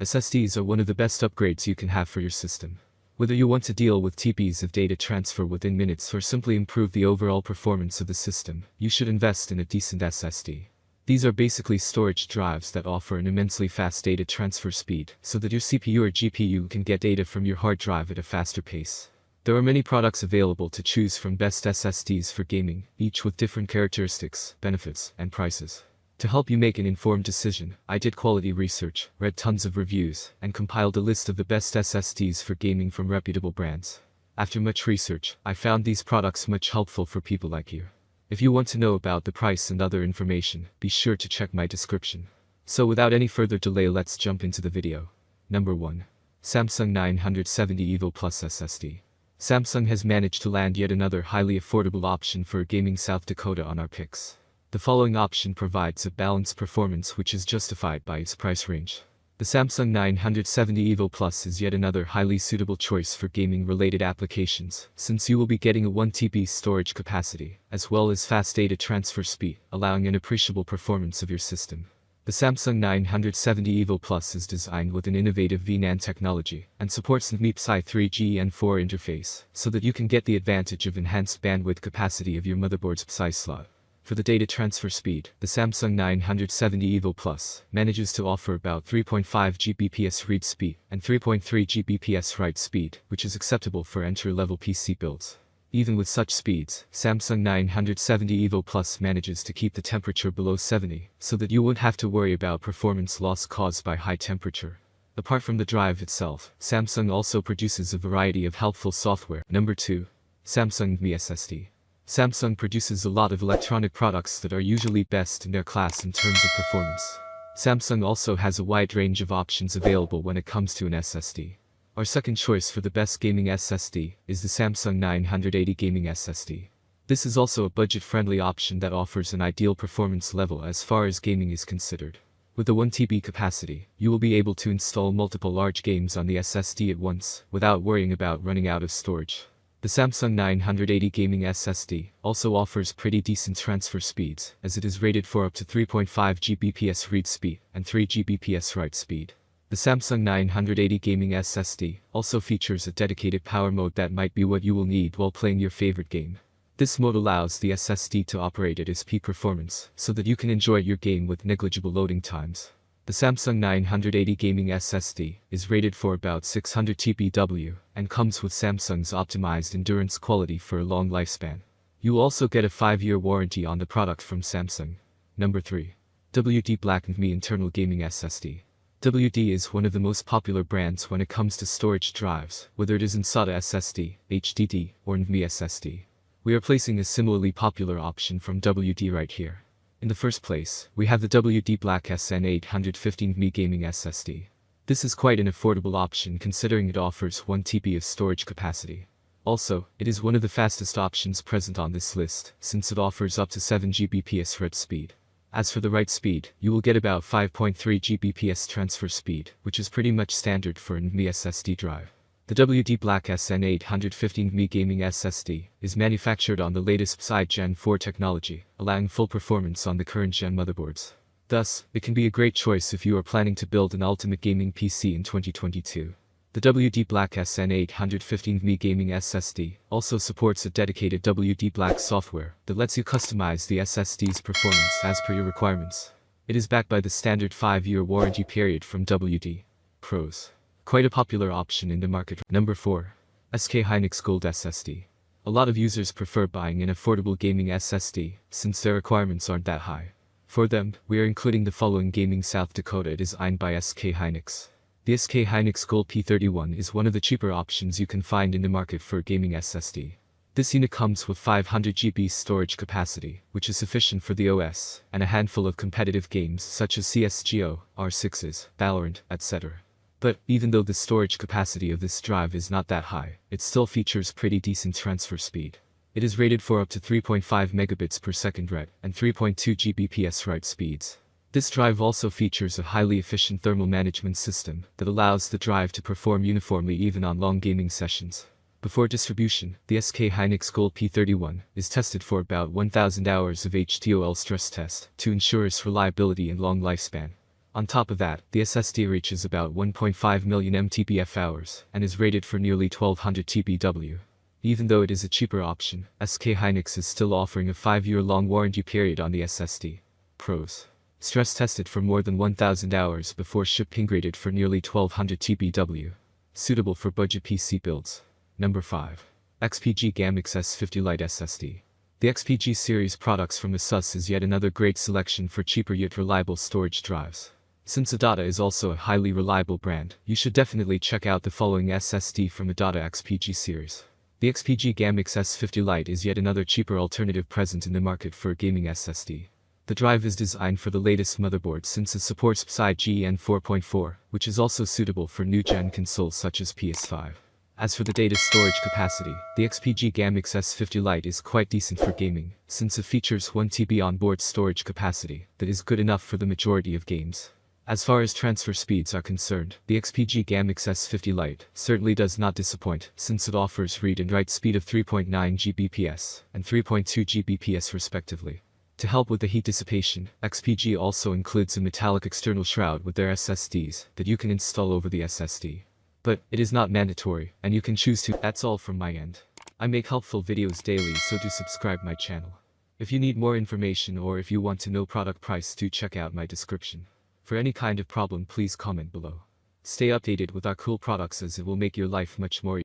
SSDs are one of the best upgrades you can have for your system. Whether you want to deal with TBs of data transfer within minutes or simply improve the overall performance of the system, you should invest in a decent SSD. These are basically storage drives that offer an immensely fast data transfer speed, so that your CPU or GPU can get data from your hard drive at a faster pace. There are many products available to choose from best SSDs for gaming, each with different characteristics, benefits, and prices. To help you make an informed decision, I did quality research, read tons of reviews, and compiled a list of the best SSDs for gaming from reputable brands. After much research, I found these products much helpful for people like you. If you want to know about the price and other information, be sure to check my description. So without any further delay, let's jump into the video. Number 1. Samsung 970 EVO Plus SSD. Samsung has managed to land yet another highly affordable option for gaming South Dakota on our picks. The following option provides a balanced performance which is justified by its price range. The Samsung 970 EVO Plus is yet another highly suitable choice for gaming-related applications, since you will be getting a 1 TB storage capacity, as well as fast data transfer speed, allowing an appreciable performance of your system. The Samsung 970 EVO Plus is designed with an innovative VNAND technology, and supports the MIPS-I 3G and 4 interface, so that you can get the advantage of enhanced bandwidth capacity of your motherboard's PCI slot. For the data transfer speed, the Samsung 970 EVO Plus manages to offer about 3.5 Gbps read speed and 3.3 Gbps write speed, which is acceptable for entry-level PC builds. Even with such speeds, Samsung 970 EVO Plus manages to keep the temperature below 70, so that you won't have to worry about performance loss caused by high temperature. Apart from the drive itself, Samsung also produces a variety of helpful software. Number 2. Samsung NVMe SSD. Samsung produces a lot of electronic products that are usually best in their class in terms of performance. Samsung also has a wide range of options available when it comes to an SSD. Our second choice for the best gaming SSD is the Samsung 980 Gaming SSD. This is also a budget-friendly option that offers an ideal performance level as far as gaming is considered. With the 1 TB capacity, you will be able to install multiple large games on the SSD at once, without worrying about running out of storage. The Samsung 980 Gaming SSD also offers pretty decent transfer speeds, as it is rated for up to 3.5 Gbps read speed and 3 Gbps write speed. The Samsung 980 Gaming SSD also features a dedicated power mode that might be what you will need while playing your favorite game. This mode allows the SSD to operate at its peak performance, so that you can enjoy your game with negligible loading times. The Samsung 980 Gaming SSD is rated for about 600 TBW and comes with Samsung's optimized endurance quality for a long lifespan. You will also get a 5-year warranty on the product from Samsung. Number 3. WD Black NVMe Internal Gaming SSD. WD is one of the most popular brands when it comes to storage drives, whether it is in SATA SSD, HDD, or NVMe SSD. We are placing a similarly popular option from WD right here. In the first place, we have the WD Black SN815 NVMe Gaming SSD. This is quite an affordable option considering it offers 1 TB of storage capacity. Also, it is one of the fastest options present on this list, since it offers up to 7 Gbps read speed. As for the write speed, you will get about 5.3 Gbps transfer speed, which is pretty much standard for an NVMe SSD drive. The WD Black SN815 NVMe Gaming SSD is manufactured on the latest PCI Gen 4 technology, allowing full performance on the current gen motherboards. Thus, it can be a great choice if you are planning to build an ultimate gaming PC in 2022. The WD Black SN815 NVMe Gaming SSD also supports a dedicated WD Black software that lets you customize the SSD's performance as per your requirements. It is backed by the standard 5-year warranty period from WD. Pros. Quite a popular option in the market. Number 4. SK Hynix Gold SSD. A lot of users prefer buying an affordable gaming SSD, since their requirements aren't that high. For them, we are including the following gaming South Dakota designed by SK Hynix. The SK Hynix Gold P31 is one of the cheaper options you can find in the market for a gaming SSD. This unit comes with 500 GB storage capacity, which is sufficient for the OS, and a handful of competitive games such as CSGO, R6s, Valorant, etc. But, even though the storage capacity of this drive is not that high, it still features pretty decent transfer speed. It is rated for up to 3.5 megabits per second read and 3.2 Gbps write speeds. This drive also features a highly efficient thermal management system that allows the drive to perform uniformly even on long gaming sessions. Before distribution, the SK Hynix Gold P31 is tested for about 1,000 hours of HTOL stress test to ensure its reliability and long lifespan. On top of that, the SSD reaches about 1.5 million mTBF hours and is rated for nearly 1200 TBW. Even though it is a cheaper option, SK Hynix is still offering a 5-year-long warranty period on the SSD. Pros. Stress tested for more than 1000 hours before shipping, rated for nearly 1200 TBW. Suitable for budget PC builds. Number 5. XPG GAMX S50 Lite SSD. The XPG series products from Asus is yet another great selection for cheaper yet reliable storage drives. Since Adata is also a highly reliable brand, you should definitely check out the following SSD from Adata XPG series. The XPG GAMX S50 Lite is yet another cheaper alternative present in the market for a gaming SSD. The drive is designed for the latest motherboard since it supports PCIe Gen 4.4, which is also suitable for new-gen consoles such as PS5. As for the data storage capacity, the XPG GAMX S50 Lite is quite decent for gaming, since it features 1 TB onboard storage capacity that is good enough for the majority of games. As far as transfer speeds are concerned, the XPG GAMX S50 Lite certainly does not disappoint, since it offers read and write speed of 3.9 Gbps and 3.2 Gbps respectively. To help with the heat dissipation, XPG also includes a metallic external shroud with their SSDs that you can install over the SSD. But it is not mandatory, and you can choose to. That's all from my end. I make helpful videos daily, so do subscribe my channel. If you need more information or if you want to know product price, do check out my description. For any kind of problem, please comment below. Stay updated with our cool products, as it will make your life much more easier.